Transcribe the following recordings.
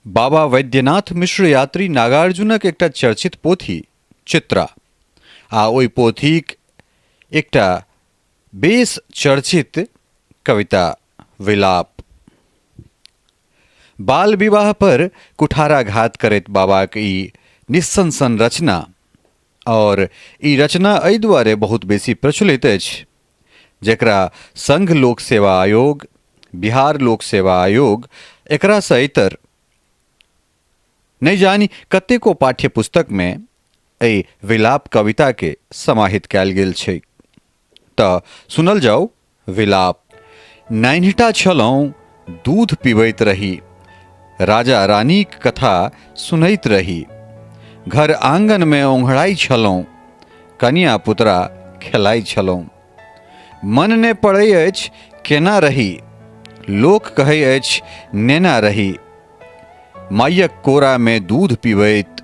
बाबा वैद्यनाथ मिश्र यात्री नागार्जुनक एकटा चर्चित पोथी चित्रा आ ओई पोथीक एकटा बेस चर्चित कविता विलाप। बाल विवाह पर कुठाराघात करैत बाबाक ई निस्संसन रचना और ई रचना एहि दुआरे बहुत बेसी प्रचलित अछि जेकरा संघ लोक सेवा आयोग, बिहार लोक सेवा आयोग एकरा सँ इतर नहीं जानी कतेको पाठ्य पुस्तक में एहि विलाप कविता के समाहित कयल गेल छै। तऽ सुनल जाओ विलाप। नान्हिटा छलहुँ, दूध पीबैत रही, राजा रानीक कथा सुनैत रही, घर आंगन में ओंघराई छलहुँ, कनिया पुतरा खेलाइ छलहुँ। मन ने पड़ै अछि केना रही, लोक कहै अछि नेना रही। मायक कोरा में दूध पीबैत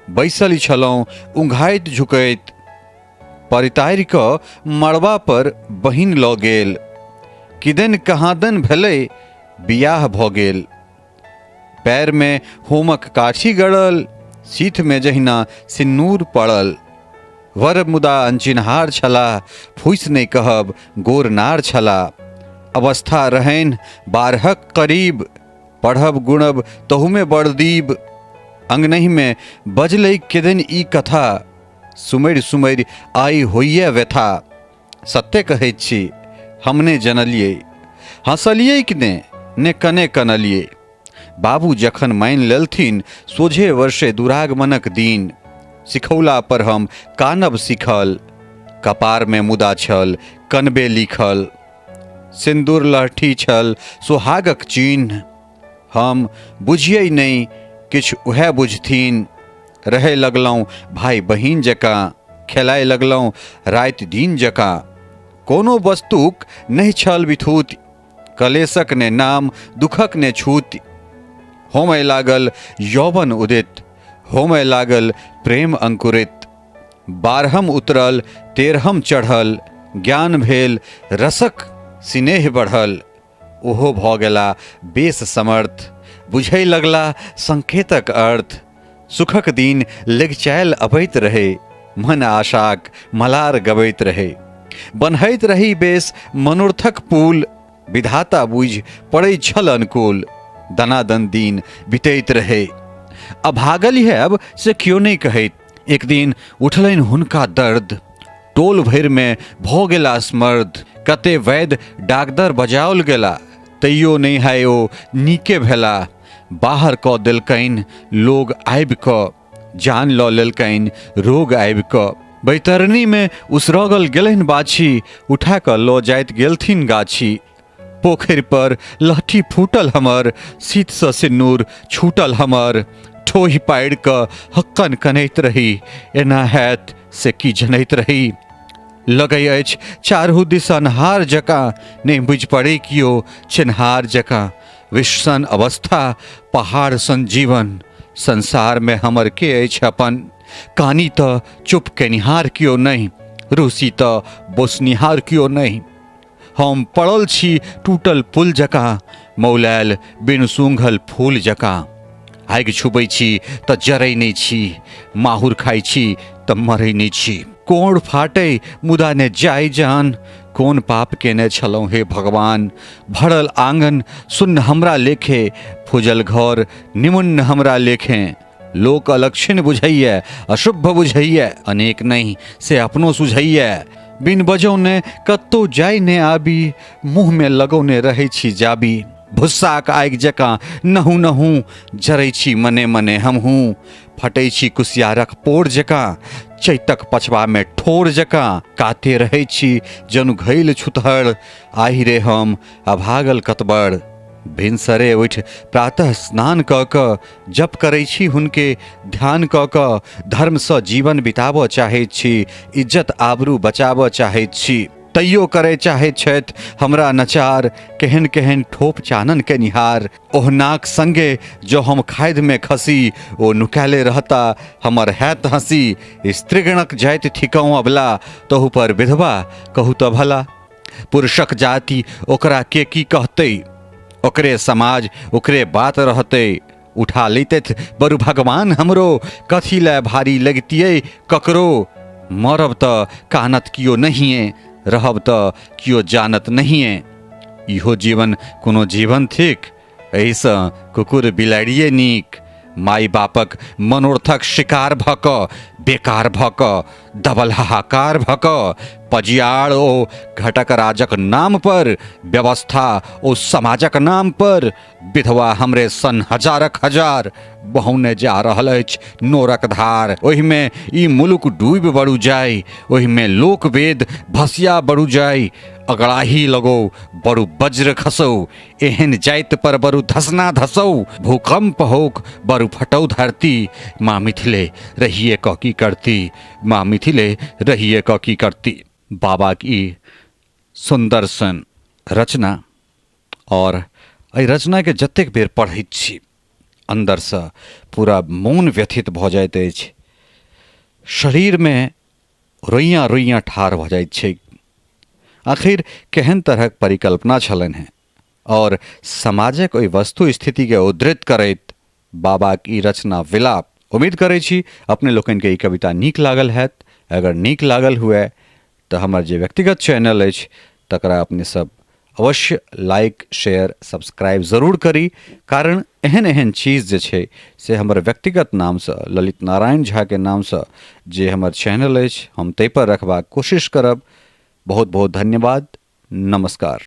बैसल छलहुँ, उघाइत झुकैत। परितारि कऽ मड़बा पर बहिन लऽ गेल, किदैन कहाँदन भेलै बियाह भऽ गेल। पैर में होमक काठी गड़ल, सीथ में जहिना सिन्नूर पड़ल। वर मुदा अनचिन्हार छलाह, फूसि नहि कहब गोरनार छलाह। अवस्था रहनि 12क करीब, पढ़ब गुणब तहुमे बड़दीब। अंगनहि में बजलै किदैन ई कथा, सुमरि सुमरि आई होइए व्यथा। सत्य कहैत छी हम ने जनलियै, हंसलियै कि ने कने कनलियै। बाबू जखन मानि लेलथिन सोझे वर्षे दुरागमनक दिन, सिखौला पर हम कानब सिखल। कपार में मुदा छल कनबे लिखल, सिन्दूर लहठी छल सोहागक चिन्ह। हम बुझियै नहि किछु उएह बुझथिन। रहै लगलहुँ भाई बहिन जकाँ, खेलाइ लगलहुँ राति दिन जकाँ। कोनो वस्तुक नहि छल बिथूति, कलेशक ने नाम दुखक ने छूति। होमय लागल यौवन उदित, होमय लागल प्रेम अंकुरित। 12हम उतरल 13हम चढ़ल, ज्ञान भेल रसक स्नेह बढ़ल। ओहो भऽ गेला बेस समर्थ, बुझै लगला संकेतक अर्थ। सुखक दिन लगिचायल अबैत रहे, मन आशाक मलार गबैत रहे। बन्हैत रही बेस मनोर्थक पुल, विधाता बुझि पड़ै छल अनुकूल। दनादन दिन बितैत रहे, अभागल हैब से क्यों नहीं कहैत। एक दिन उठलनि हुनका दर्द, टोल भरि में भऽ गेला स्मर्द। कते वैद्य डागदर बजाओल गेला, तैयो नहीं है ओ नीके भेला। बाहर कऽ देलकनि लोग आबि कऽ, जान लऽ लेलकनि रोग आबि कऽ। बैतरनी में उसरगल गेलनि बाछी, उठा कऽ लऽ जाइत गेलथिन गाछी। पोखरि पर लहठी फूटल हमर, शीत सँ सिन्नूर छूटल हमर। ठोहि पाड़ि कऽ हक्कन कनैत रही, एना हैत से की जनैत रही। लगै अछि चारू दिस अन्हार जकाँ, नहि बुझि पड़ै कियो चिन्हार जकाँ। विषसन अवस्था पहाड़ सन जीवन, संसार में हमर के अछि अपन। कानी तऽ चुप केनिहार कियो नहीं, रूसी तऽ बोसनिहार कियो नहीं। हम पड़ल छी टूटल पुल जकाँ, मौलायल बिन सूंघल फूल जकाँ। आगि छुबै छी तऽ जरै नहि छी, माहुर खाइ छी तऽ मरै नहि छी। कोढ़ फाटै मुदा ने जाय जान, कोन पाप केने छलहुँ हे भगवान। भरल आंगन सुन्न हमरा लेखे, फुजल घर निमुन्न हमरा लेखे। लोक अलक्षण बुझैया, अशुभ बुझैया, अनेक नहीं से अपनो सुझैया। बिन बजौने कतौ जाय ने आबी, मुँह में लगौने रहै छी जाबी। भुस्साक आगि जकाँ नहू नहू, जरै छी मने मने हमहूँ। फटै छी कुसियारक पोर जकाँ, चैतक पछवा में ठोर जकाँ। काते रहै छी जनु घैल छुतहर, आहि रे हम अभागल कतबड़। भिनसरे उठि प्रातः स्नान कऽ कऽ, जप करै छी हुनके ध्यान कऽ कऽ। धर्म सँ जीवन बिताबऽ चाहैत छी, इज्जत आबरू बचाबऽ चाहैत छी। तैयो करे चाहैत छथि हमरा नचार, केहन केहन ठोप चानन के निहार। ओह नाक संगे जो हम खाधि में खसी, ओ नुकाले रहता हमर हैत हंसी। स्त्रीगणक जाइत ठिकौं अबला, तहु पर विधवा कहू तऽ भला। पुरुषक जाति ओकरा के की कहतै, ओकरे समाज ओकरे बात रहतै। उठा लेते बरु भगवान हमरो, कथी लै भारी लगतियै ककरो। मरब त कानत कियो नहिए, रहब त कियो जानत नहिए। इहो जीवन कोनो जीवन थिक, एहिसँ कुकुर बिलाड़िए नीक। माई बापक मनोर्थक शिकार भ क, बेकार भ क, दबल हाहाकार भ क, पजियाड़ ओ घटक राजक नाम पर, व्यवस्था ओ समाजक नाम पर, विधवा हमरे सन हजारक हजार बहौने जा रहल अछि नोरक धार। ओहिमे ई मुलुक डूबि बड़ू जाय, ओहिमे लोक वेद भसिया बड़ू जाय। अगड़ाही लगो बड़ू वज्र खसौ, एहन जाइत पर बड़ू धसना धसौ। भूकंप होक बड़ू फटौ धरती, माँ मिथिले रहिए ककी करती, माँ मिथिले रहिए ककी करती। बाबा की सुंदर सन रचना, और एहि रचना के जतेक बेर पढ़ैत छी अन्दरसँ पूरा मोन व्यथित भऽ जाइत अछि। शरीरमे रोइयाँ रोइयाँ ठाढ़ भऽ जाइत छै। आखिर केहन तरहक परिकल्पना छलनि हैं, और समाजक ओहि वस्तु स्थितिके उद्धृत करैत बाबाक ई रचना विलाप। उम्मीद करै छी अपने लोकनिके ई कविता नीक लागल हैत। अगर नीक लागल हुए तऽ हमर जे व्यक्तिगत चैनल अछि तकरा अपने सब अवश्य लाइक शेयर सब्सक्राइब जरूर करी, कारण एहन एहन चीज जे छै से हमर व्यक्तिगत नामसँ, ललित नारायण झाके नामसँ जे हमर चैनल अछि, हम ताहि पर रखबाक कोशिश करब। बहुत बहुत धन्यवाद। नमस्कार।